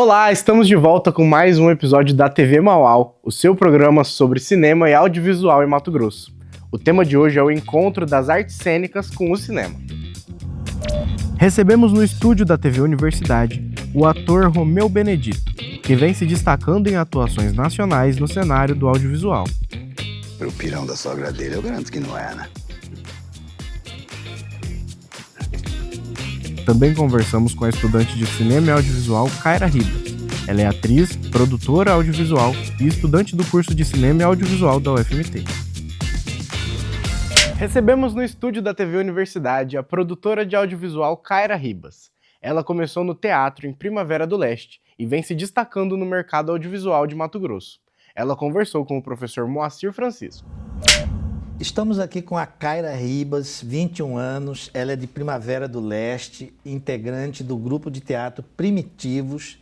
Olá, estamos de volta com mais um episódio da TV Mauau, o seu programa sobre cinema e audiovisual em Mato Grosso. O tema de hoje é o encontro das artes cênicas com o cinema. Recebemos no estúdio da TV Universidade o ator Romeu Benedito, que vem se destacando em atuações nacionais no cenário do audiovisual. O pirão da sogra dele, eu garanto que não é, né? Também conversamos com a estudante de cinema e audiovisual Kaira Ribas. Ela é atriz, produtora audiovisual e estudante do curso de cinema e audiovisual da UFMT. Recebemos no estúdio da TV Universidade a produtora de audiovisual Kaira Ribas. Ela começou no teatro em Primavera do Leste e vem se destacando no mercado audiovisual de Mato Grosso. Ela conversou com o professor Moacir Francisco. Estamos aqui com a Kaira Ribas, 21 anos, ela é de Primavera do Leste, integrante do grupo de teatro Primitivos.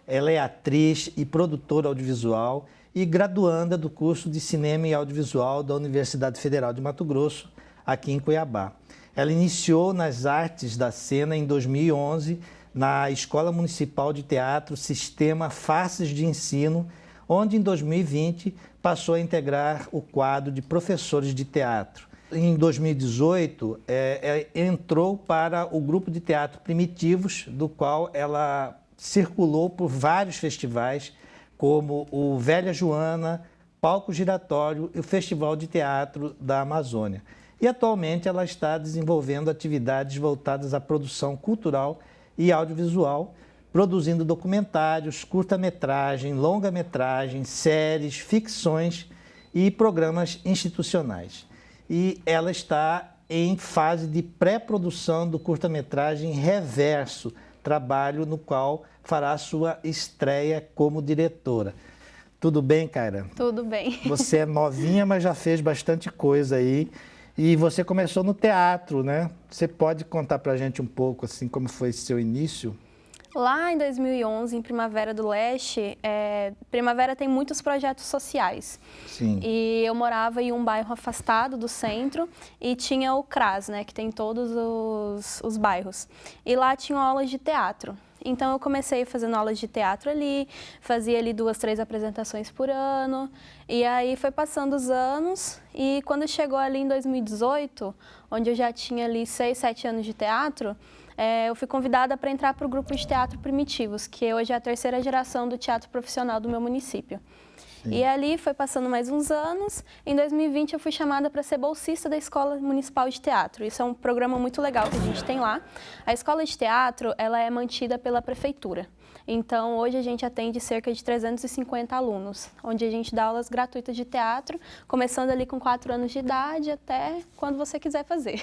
Ela é atriz e produtora audiovisual e graduanda do curso de Cinema e Audiovisual da Universidade Federal de Mato Grosso, aqui em Cuiabá. Ela iniciou nas artes da cena em 2011, na Escola Municipal de Teatro Sistema Faces de Ensino, onde em 2020 passou a integrar o quadro de professores de teatro. Em 2018, entrou para o grupo de teatro Primitivos, do qual ela circulou por vários festivais, como o Velha Joana, Palco Giratório e o Festival de Teatro da Amazônia. E atualmente ela está desenvolvendo atividades voltadas à produção cultural e audiovisual, produzindo documentários, curta-metragem, longa-metragem, séries, ficções e programas institucionais. E ela está em fase de pré-produção do curta-metragem Reverso, trabalho no qual fará sua estreia como diretora. Tudo bem, Kaira? Tudo bem. Você é novinha, mas já fez bastante coisa aí. E você começou no teatro, né? Você pode contar pra gente um pouco, assim, como foi seu início? Lá em 2011, em Primavera do Leste, Primavera tem muitos projetos sociais. Sim. E eu morava em um bairro afastado do centro e tinha o CRAS, né, que tem todos os bairros. E lá tinham aulas de teatro. Então eu comecei fazendo aulas de teatro ali, fazia ali 2, 3 apresentações por ano. E aí foi passando os anos e quando chegou ali em 2018, onde eu já tinha ali 6, 7 anos de teatro, eu fui convidada para entrar para o grupo de teatro Primitivos, que hoje é a 3ª geração do teatro profissional do meu município. Sim. E ali foi passando mais uns anos. Em 2020 eu fui chamada para ser bolsista da Escola Municipal de Teatro. Isso é um programa muito legal que a gente tem lá. A escola de teatro, ela é mantida pela prefeitura. Então, hoje a gente atende cerca de 350 alunos, onde a gente dá aulas gratuitas de teatro, começando ali com 4 anos de idade até quando você quiser fazer.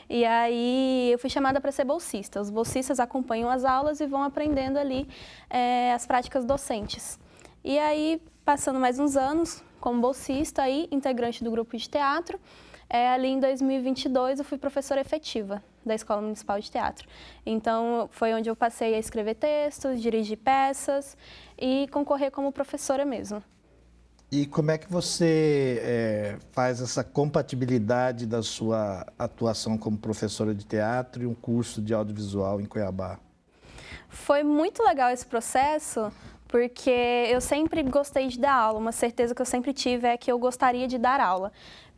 E aí, eu fui chamada para ser bolsista. Os bolsistas acompanham as aulas e vão aprendendo ali as práticas docentes. E aí, passando mais uns anos como bolsista e integrante do grupo de teatro, ali em 2022 eu fui professora efetiva da Escola Municipal de Teatro. Então, foi onde eu passei a escrever textos, dirigir peças e concorrer como professora mesmo. E como é que você faz essa compatibilidade da sua atuação como professora de teatro e um curso de audiovisual em Cuiabá? Foi muito legal esse processo, porque eu sempre gostei de dar aula. Uma certeza que eu sempre tive é que eu gostaria de dar aula.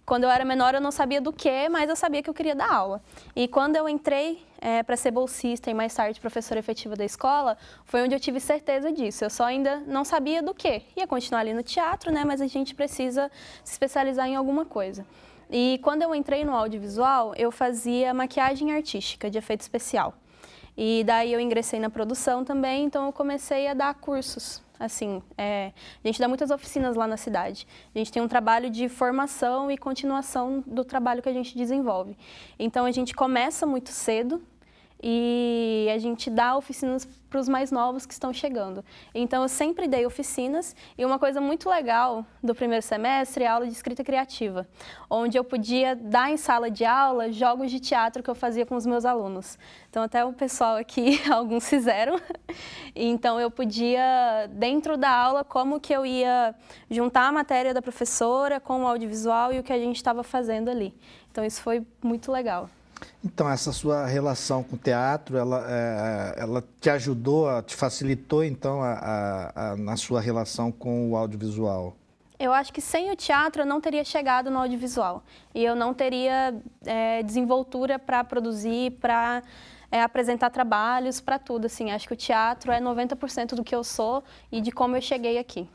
Quando eu era menor, eu não sabia do que, mas eu sabia que eu queria dar aula. E quando eu entrei para ser bolsista e mais tarde professora efetiva da escola, foi onde eu tive certeza disso. Eu só ainda não sabia do que. Ia continuar ali no teatro, né? Mas a gente precisa se especializar em alguma coisa. E quando eu entrei no audiovisual, eu fazia maquiagem artística de efeito especial. E daí eu ingressei na produção também, então eu comecei a dar cursos. Assim, a gente dá muitas oficinas lá na cidade. A gente tem um trabalho de formação e continuação do trabalho que a gente desenvolve. Então, a gente começa muito cedo e a gente dá oficinas para os mais novos que estão chegando. Então, eu sempre dei oficinas e uma coisa muito legal do primeiro semestre é a aula de escrita criativa, onde eu podia dar em sala de aula jogos de teatro que eu fazia com os meus alunos. Então, até o pessoal aqui, alguns fizeram. Então, eu podia, dentro da aula, como que eu ia juntar a matéria da professora com o audiovisual e o que a gente estava fazendo ali. Então, isso foi muito legal. Então, essa sua relação com o teatro, ela te ajudou, te facilitou, então, na sua relação com o audiovisual? Eu acho que sem o teatro eu não teria chegado no audiovisual. E eu não teria desenvoltura para produzir, para apresentar trabalhos, para tudo. Assim, acho que o teatro é 90% do que eu sou e de como eu cheguei aqui.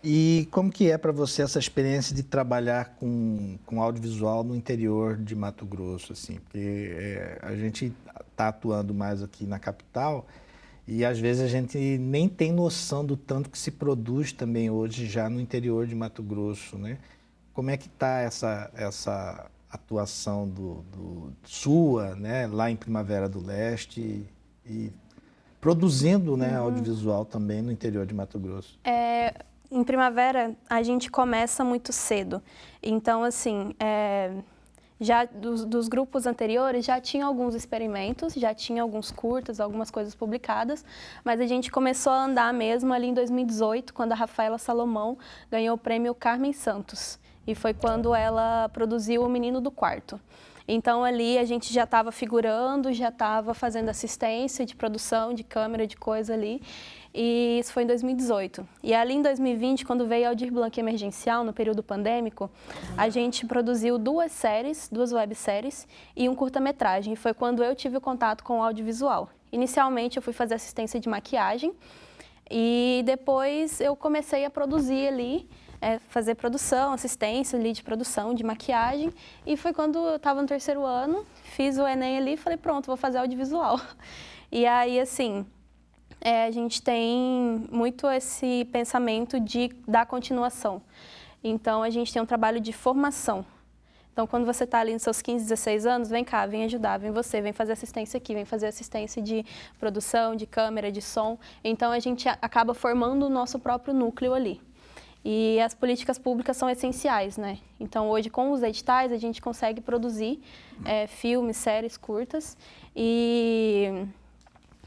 E como que é para você essa experiência de trabalhar com audiovisual no interior de Mato Grosso, assim? Porque a gente está atuando mais aqui na capital e às vezes a gente nem tem noção do tanto que se produz também hoje já no interior de Mato Grosso, né? Como é que está essa atuação sua, né, lá em Primavera do Leste e produzindo, né, audiovisual também no interior de Mato Grosso? Em Primavera, a gente começa muito cedo. Então, assim, já dos grupos anteriores, já tinha alguns experimentos, já tinha alguns curtas, algumas coisas publicadas, mas a gente começou a andar mesmo ali em 2018, quando a Rafaela Salomão ganhou o prêmio Carmen Santos. E foi quando ela produziu O Menino do Quarto. Então, ali a gente já estava figurando, já estava fazendo assistência de produção, de câmera, de coisa ali. E isso foi em 2018. E ali em 2020, quando veio a Aldir Blanc Emergencial, no período pandêmico, a gente produziu 2 webséries e um curta-metragem. E foi quando eu tive o contato com o audiovisual. Inicialmente, eu fui fazer assistência de maquiagem e depois eu comecei a produzir ali, fazer produção, assistência ali de produção, de maquiagem. E foi quando eu estava no 3º ano, fiz o Enem ali e falei, pronto, vou fazer audiovisual. E aí, assim, a gente tem muito esse pensamento de dar continuação. Então, a gente tem um trabalho de formação. Então, quando você está ali nos seus 15, 16 anos, vem cá, vem ajudar, vem você, vem fazer assistência aqui, vem fazer assistência de produção, de câmera, de som. Então, a gente acaba formando o nosso próprio núcleo ali. E as políticas públicas são essenciais, né? Então, hoje, com os editais, a gente consegue produzir filmes, séries curtas e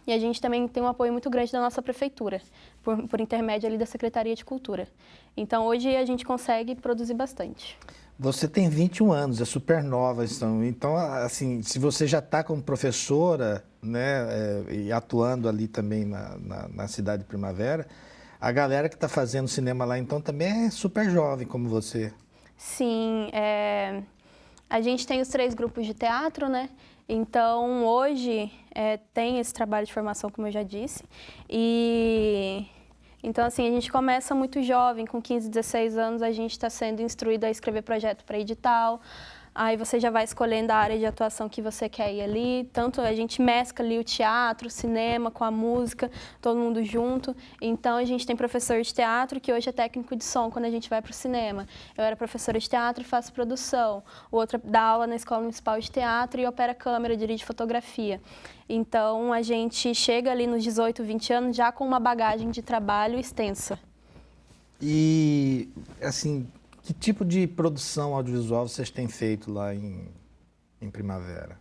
a gente também tem um apoio muito grande da nossa prefeitura, por intermédio ali da Secretaria de Cultura. Então, hoje a gente consegue produzir bastante. Você tem 21 anos, é super nova, então assim, se você já está como professora, né, e atuando ali também na cidade de Primavera, a galera que está fazendo cinema lá, então, também é super jovem, como você. Sim, a gente tem os 3 grupos de teatro, né? Então, hoje, tem esse trabalho de formação, como eu já disse. Então, assim, a gente começa muito jovem, com 15, 16 anos, a gente está sendo instruído a escrever projeto para edital. Aí você já vai escolhendo a área de atuação que você quer ir ali. Tanto a gente mescla ali o teatro, o cinema com a música, todo mundo junto. Então, a gente tem professor de teatro, que hoje é técnico de som quando a gente vai para o cinema. Eu era professora de teatro e faço produção. O outro dá aula na Escola Municipal de Teatro e opera câmera, dirige fotografia. Então, a gente chega ali nos 18, 20 anos já com uma bagagem de trabalho extensa. E, assim, que tipo de produção audiovisual vocês têm feito lá em Primavera?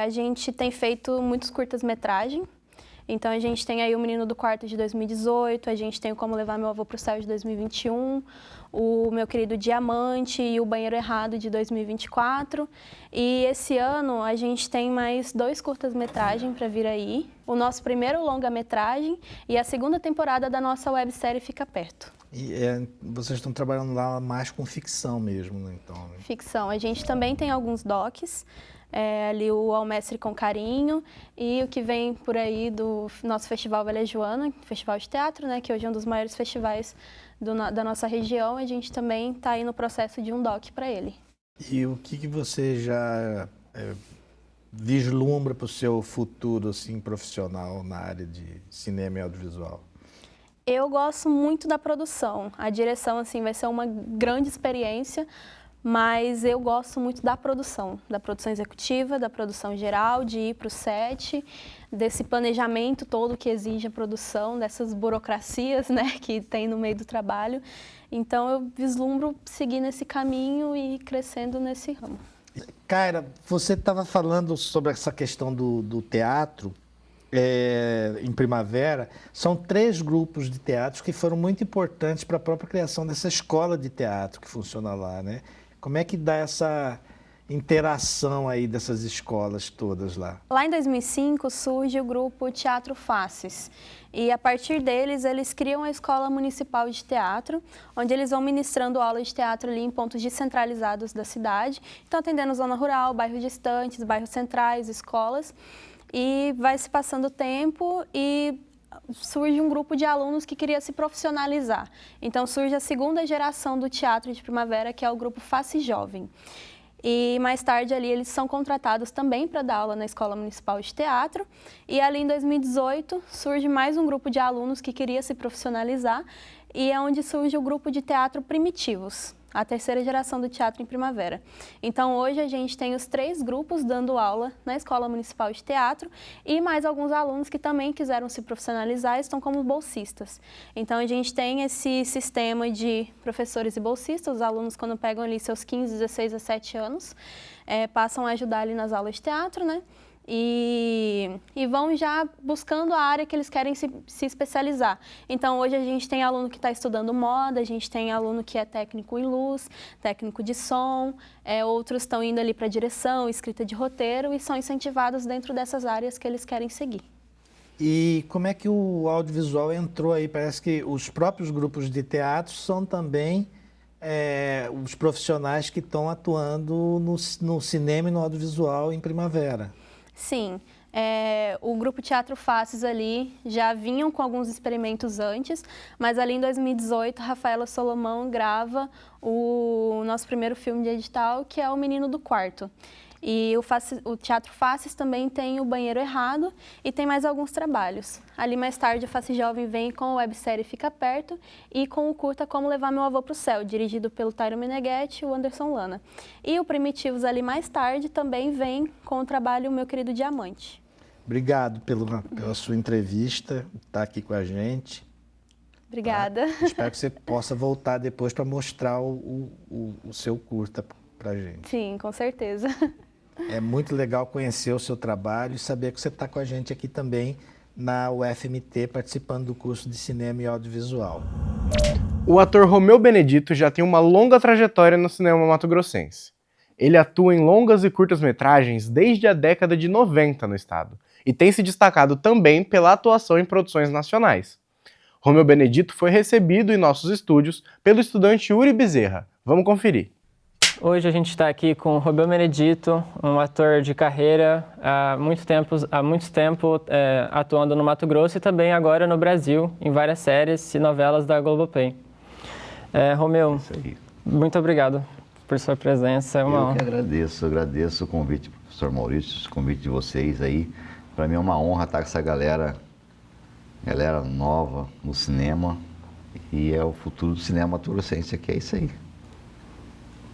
A gente tem feito muitos curtas-metragem. Então, a gente tem aí O Menino do Quarto de 2018, a gente tem o Como Levar Meu Avô pro Céu de 2021, o Meu Querido Diamante e O Banheiro Errado de 2024. E esse ano a gente tem mais 2 curtas-metragem para vir aí, o nosso primeiro longa-metragem e a 2ª temporada da nossa websérie Fica Perto. E vocês estão trabalhando lá mais com ficção mesmo, né? Então, né? Ficção. A gente também tem alguns docs, ali o Ao Mestre com Carinho e o que vem por aí do nosso Festival Velha Joana, Festival de Teatro, né, que hoje é um dos maiores festivais da nossa região. A gente também está aí no processo de um doc para ele. E o que você já vislumbra para o seu futuro assim, profissional na área de cinema e audiovisual? Eu gosto muito da produção. A direção assim, vai ser uma grande experiência, mas eu gosto muito da produção executiva, da produção geral, de ir para o set, desse planejamento todo que exige a produção, dessas burocracias, né, que tem no meio do trabalho. Então, eu vislumbro seguir nesse caminho e ir crescendo nesse ramo. Kaira, você estava falando sobre essa questão do teatro em Primavera. São 3 grupos de teatro que foram muito importantes para a própria criação dessa escola de teatro que funciona lá, né? Como é que dá interação aí dessas escolas todas lá? Lá em 2005 surge o grupo Teatro Faces e a partir deles eles criam a Escola Municipal de Teatro, onde eles vão ministrando aulas de teatro ali em pontos descentralizados da cidade, então atendendo zona rural, bairros distantes, bairros centrais, escolas, e vai se passando o tempo e surge um grupo de alunos que queria se profissionalizar. Então surge a segunda geração do teatro de primavera, que é o grupo Face Jovem. E mais tarde ali eles são contratados também para dar aula na Escola Municipal de Teatro. E ali em 2018 surge mais um grupo de alunos que queria se profissionalizar e é onde surge o grupo de teatro Primitivos, a terceira geração do teatro em primavera. Então hoje a gente tem os 3 grupos dando aula na Escola Municipal de Teatro e mais alguns alunos que também quiseram se profissionalizar e estão como bolsistas. Então a gente tem esse sistema de professores e bolsistas, os alunos quando pegam ali seus 15, 16, 17 anos, passam a ajudar ali nas aulas de teatro, né? E vão já buscando a área que eles querem se especializar. Então, hoje a gente tem aluno que está estudando moda, a gente tem aluno que é técnico em luz, técnico de som, outros estão indo ali para direção, escrita de roteiro e são incentivados dentro dessas áreas que eles querem seguir. E como é que o audiovisual entrou aí? Parece que os próprios grupos de teatro são também os profissionais que estão atuando no cinema e no audiovisual em primavera. Sim, o grupo Teatro Faces ali já vinham com alguns experimentos antes, mas ali em 2018, Rafaela Solomão grava o nosso primeiro filme de edital, que é O Menino do Quarto. E o Teatro Faces também tem O Banheiro Errado e tem mais alguns trabalhos. Ali mais tarde, a Face Jovem vem com a websérie Fica Perto e com o curta Como Levar Meu Avô pro Céu, dirigido pelo Tyron Meneghetti e o Anderson Lana. E o Primitivos ali mais tarde também vem com o trabalho Meu Querido Diamante. Obrigado pela sua entrevista, estar aqui com a gente. Obrigada. Espero que você possa voltar depois para mostrar o seu curta para a gente. Sim, com certeza. É muito legal conhecer o seu trabalho e saber que você está com a gente aqui também na UFMT, participando do curso de Cinema e Audiovisual. O ator Romeu Benedito já tem uma longa trajetória no cinema mato-grossense. Ele atua em longas e curtas-metragens desde a década de 90 no estado e tem se destacado também pela atuação em produções nacionais. Romeu Benedito foi recebido em nossos estúdios pelo estudante Yuri Bezerra. Vamos conferir. Hoje a gente está aqui com o Romeu Benedito, um ator de carreira há muito tempo atuando no Mato Grosso e também agora no Brasil, em várias séries e novelas da Globoplay. Romeu, muito obrigado por sua presença, é uma honra. Eu que agradeço o convite do professor Maurício, o convite de vocês aí. Para mim é uma honra estar com essa galera nova no cinema e é o futuro do cinema mato-grossense, que é isso aí.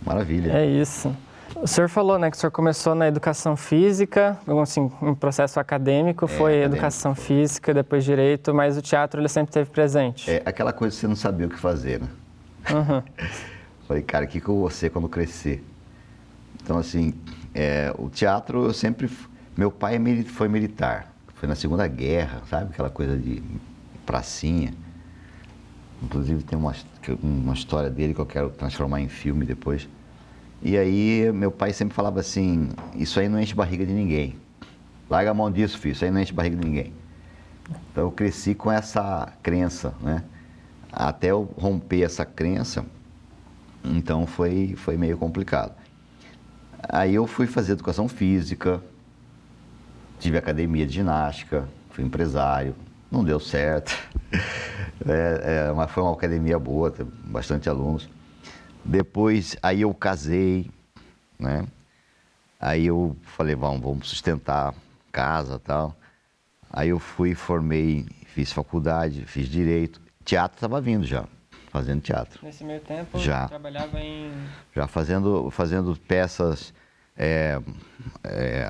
Maravilha. É isso. O senhor falou, né, que o senhor começou na educação física, assim, um processo acadêmico, foi acadêmico. Educação física, depois direito, mas o teatro ele sempre esteve presente. É aquela coisa que você não sabia o que fazer, né? Uhum. Falei, cara, o que eu vou ser quando crescer? Então, assim, o teatro eu sempre... Meu pai foi militar, foi na Segunda Guerra, sabe? Aquela coisa de pracinha. Inclusive tem uma história dele que eu quero transformar em filme depois. E aí meu pai sempre falava assim, isso aí não enche barriga de ninguém. Larga a mão disso, filho, isso aí não enche barriga de ninguém. Então eu cresci com essa crença, né? Até eu romper essa crença, então foi meio complicado. Aí eu fui fazer educação física, tive academia de ginástica, fui empresário, não deu certo. Mas foi uma academia boa, teve bastante alunos. Depois, aí eu casei, né? Aí eu falei, vamos sustentar casa e tal. Aí eu formei, fiz faculdade, fiz direito. Teatro estava vindo já, fazendo teatro. Nesse meio tempo, já trabalhava em... Já fazendo peças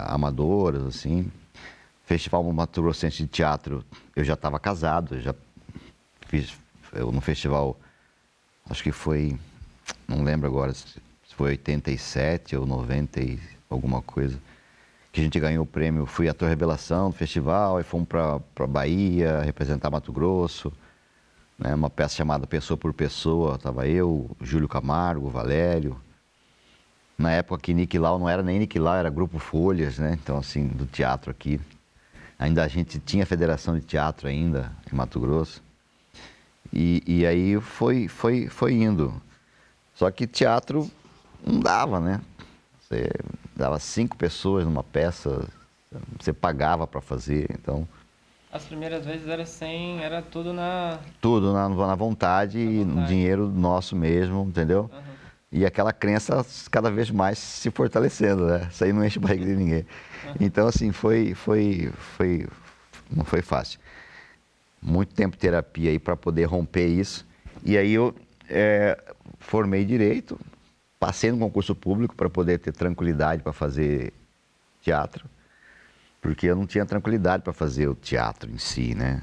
amadoras, assim. Festival Mato Grossense de Teatro, eu já estava casado, eu já fiz no festival, acho que foi, não lembro agora, se foi 87 ou 90 e alguma coisa, que a gente ganhou o prêmio, fui ator revelação do festival, aí fomos para Bahia, representar Mato Grosso, né, uma peça chamada Pessoa por Pessoa, estava eu, Júlio Camargo, Valério, Na época que Niquilau não era nem Niquilau, era Grupo Folhas, né? Então, assim, do teatro aqui. Ainda a gente tinha Federação de Teatro ainda, em Mato Grosso. E aí foi indo. Só que teatro não dava, né? Você dava 5 pessoas numa peça, você pagava para fazer, então... As primeiras vezes era sem, era tudo na... Tudo na vontade e no dinheiro nosso mesmo, entendeu? Uhum. E aquela crença cada vez mais se fortalecendo, né? Isso aí não enche a barriga de ninguém. Então, assim, não foi fácil. Muito tempo de terapia aí para poder romper isso. E aí eu formei Direito, passei no concurso público para poder ter tranquilidade para fazer teatro, porque eu não tinha tranquilidade para fazer o teatro em si, né?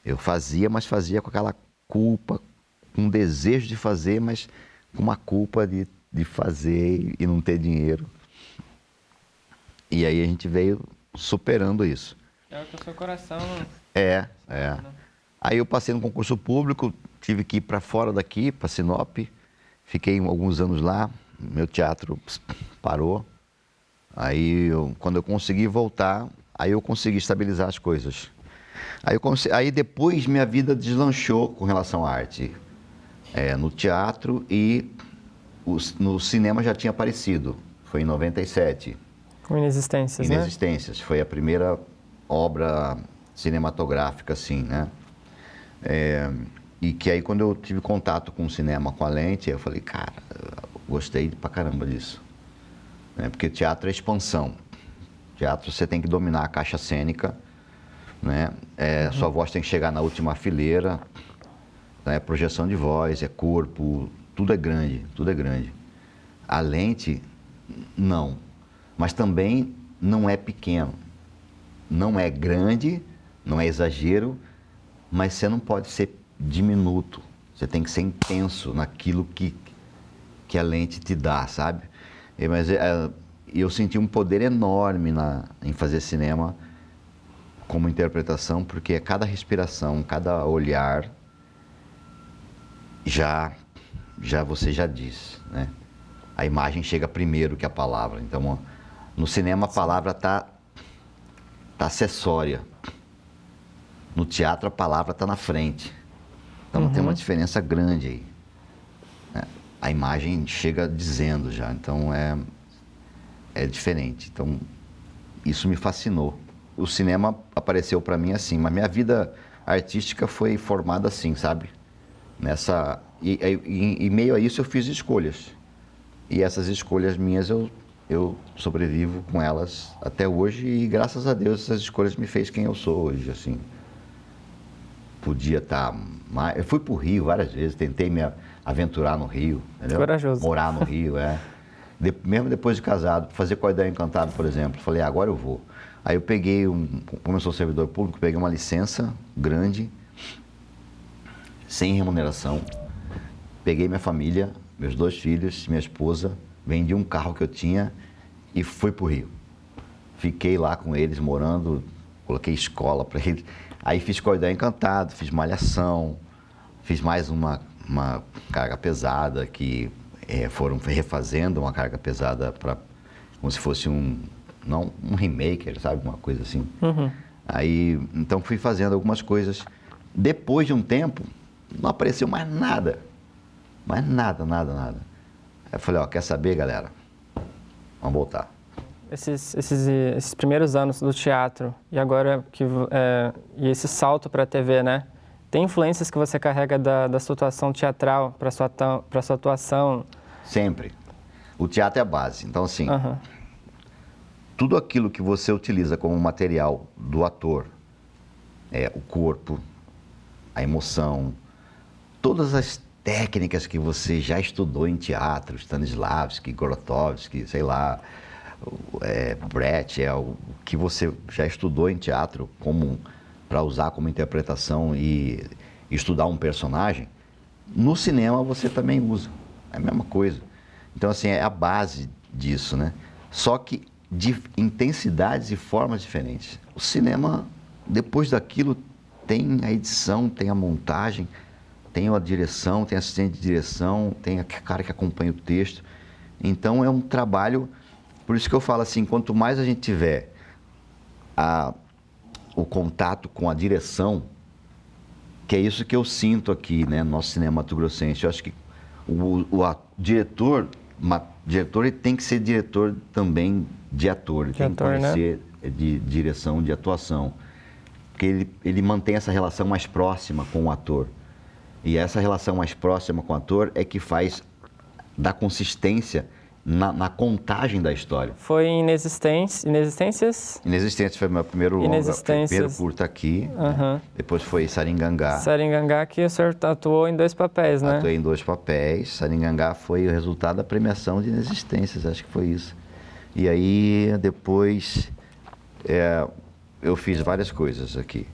Eu fazia, mas fazia com aquela culpa, com um desejo de fazer, mas com uma culpa de fazer e não ter dinheiro. E aí a gente veio superando isso. É o que o seu coração... É. Aí eu passei no concurso público, tive que ir para fora daqui, para Sinop, fiquei alguns anos lá, meu teatro parou. Aí, quando eu consegui voltar, aí eu consegui estabilizar as coisas. Aí depois minha vida deslanchou com relação à arte. No teatro e no cinema já tinha aparecido. Foi em 97. Com Inexistências, né? Inexistências. Foi a primeira obra cinematográfica, assim, né? E que aí quando eu tive contato com o cinema, com a lente, eu falei, cara, gostei pra caramba disso. Porque teatro é expansão. Teatro você tem que dominar a caixa cênica, né? Sua voz tem que chegar na última fileira, né? Projeção de voz, é corpo, tudo é grande, tudo é grande. A lente, não. Mas também não é pequeno. Não é grande, não é exagero, mas você não pode ser diminuto. Você tem que ser intenso naquilo que a lente te dá, sabe? Mas eu senti um poder enorme em fazer cinema como interpretação, porque cada respiração, cada olhar, você já diz, né? A imagem chega primeiro que a palavra. Então, no cinema a palavra tá acessória. No teatro a palavra está na frente. Então tem uma diferença grande aí. A imagem chega dizendo já, então é diferente. Então isso me fascinou. O cinema apareceu para mim assim, mas minha vida artística foi formada assim, sabe? E meio a isso eu fiz escolhas. E essas escolhas minhas eu sobrevivo com elas até hoje e graças a Deus essas escolhas me fez quem eu sou hoje, assim. Podia estar mais... Eu fui para o Rio várias vezes, tentei me aventurar no Rio, entendeu? Corajoso. Morar no Rio, mesmo depois de casado, fazer Cordel Encantado, por exemplo, falei, agora eu vou. Aí eu peguei, como eu sou servidor público, peguei uma licença grande, sem remuneração, peguei minha família, meus 2 filhos, minha esposa, vendi um carro que eu tinha e fui para o Rio. Fiquei lá com eles, morando, coloquei escola para eles. Aí fiz Cordel Encantado, fiz Malhação, fiz mais uma carga pesada que foram refazendo uma carga pesada como se fosse um remake, sabe? Uma coisa assim. Aí, então fui fazendo algumas coisas. Depois de um tempo, não apareceu mais nada. Mais nada. Aí eu falei, quer saber, galera? Vamos voltar. Esses primeiros anos do teatro e agora e esse salto para a TV, né? Tem influências que você carrega da sua atuação teatral para sua atuação? Sempre. O teatro é a base. Então, assim, tudo aquilo que você utiliza como material do ator, o corpo, a emoção, todas as técnicas que você já estudou em teatro, Stanislavski, Grotowski, sei lá, Brecht, o que você já estudou em teatro para usar como interpretação e estudar um personagem, no cinema você também usa. É a mesma coisa. Então, assim, é a base disso, né? Só que de intensidades e formas diferentes. O cinema, depois daquilo, tem a edição, tem a montagem, tem a direção, tem assistente de direção, tem a cara que acompanha o texto. Então é um trabalho, por isso que eu falo assim, quanto mais a gente tiver o contato com a direção, que é isso que eu sinto aqui, né, no nosso cinema mato-grossense. Eu acho que o diretor ele tem que ser diretor também de ator, ele tem que conhecer, né, de direção, de atuação, porque ele mantém essa relação mais próxima com o ator. E essa relação mais próxima com o ator é que faz da consistência na contagem da história. Foi em Inexistências? Inexistências foi meu primeiro longa, primeiro curta aqui, né? Depois foi Saringangá. Saringangá, que o senhor atuou em 2 papéis, né? Atuei em 2 papéis. Saringangá foi o resultado da premiação de Inexistências, acho que foi isso. E aí, depois, eu fiz várias coisas aqui.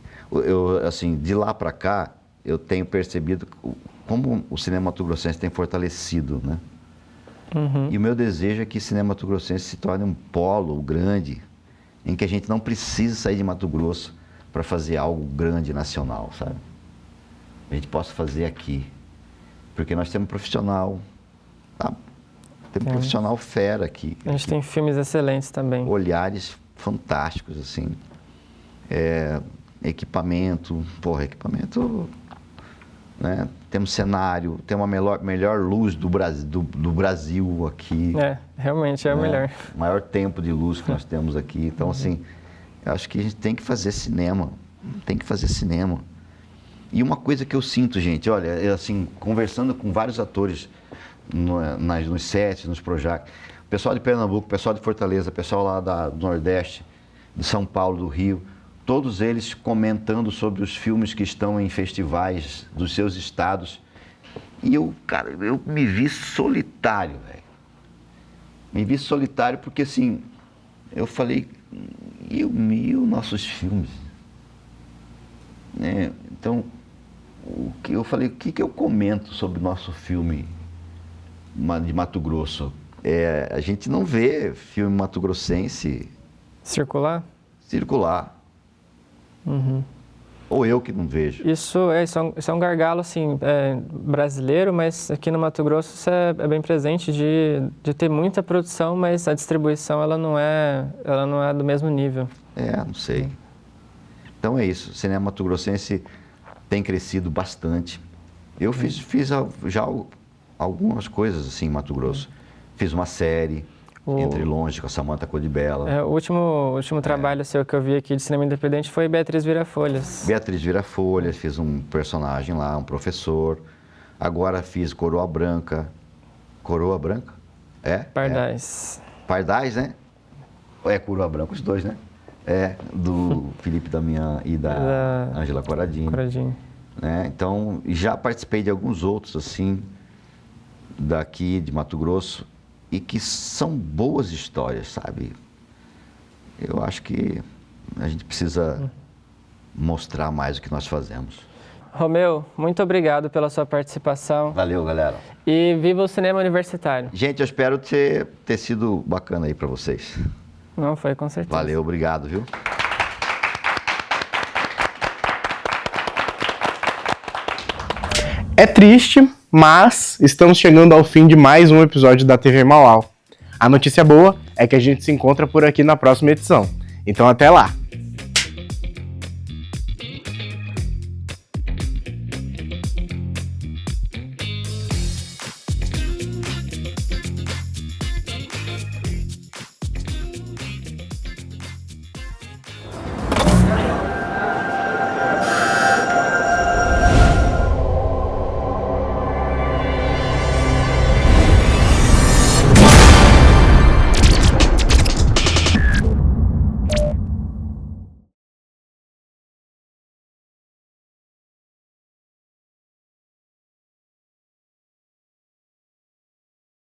Assim, de lá para cá, eu tenho percebido como o cinema mato-grossense tem fortalecido, né? E o meu desejo é que o cinema mato-grossense se torne um polo grande, em que a gente não precisa sair de Mato Grosso para fazer algo grande nacional, sabe? A gente possa fazer aqui. Porque nós temos profissional, tá? Temos profissional fera aqui. A gente tem filmes excelentes também. Olhares fantásticos, assim. Equipamento, né? Temos cenário, tem uma melhor luz do Brasil aqui. Realmente é o melhor. O maior tempo de luz que nós temos aqui. Então, assim, eu acho que a gente tem que fazer cinema. E uma coisa que eu sinto, gente, olha, assim, conversando com vários atores nos sets, nos Projac, o pessoal de Pernambuco, o pessoal de Fortaleza, o pessoal lá do Nordeste, de São Paulo, do Rio, todos eles comentando sobre os filmes que estão em festivais dos seus estados. E eu me vi solitário, velho. Me vi solitário porque, assim, eu falei, e os nossos filmes? Né? Então, eu falei, o que eu comento sobre o nosso filme de Mato Grosso? A gente não vê filme mato-grossense circular. Ou eu que não vejo. Isso é um gargalo, assim, brasileiro, mas aqui no Mato Grosso isso é bem presente de ter muita produção, mas a distribuição ela não é do mesmo nível. Não sei. Então é isso, o cinema mato-grossense tem crescido bastante. Eu fiz já algumas coisas assim em Mato Grosso. Fiz uma série, Entre Longe, com a Samantha Codibella. O último trabalho seu que eu vi aqui de cinema independente foi Beatriz Virafolhas. Beatriz Virafolhas, fiz um personagem lá, um professor. Agora fiz Coroa Branca. Coroa Branca? Pardais. Pardais, né? Coroa Branca, os dois, né? Do Felipe Damian e da Ângela Coradini. Né? Então, já participei de alguns outros, assim, daqui de Mato Grosso, e que são boas histórias, sabe? Eu acho que a gente precisa mostrar mais o que nós fazemos. Romeu, muito obrigado pela sua participação. Valeu, galera. E viva o cinema universitário. Gente, eu espero ter sido bacana aí para vocês. Não, foi com certeza. Valeu, obrigado, viu? É triste, mas estamos chegando ao fim de mais um episódio da TV Mauau. A notícia boa é que a gente se encontra por aqui na próxima edição. Então até lá!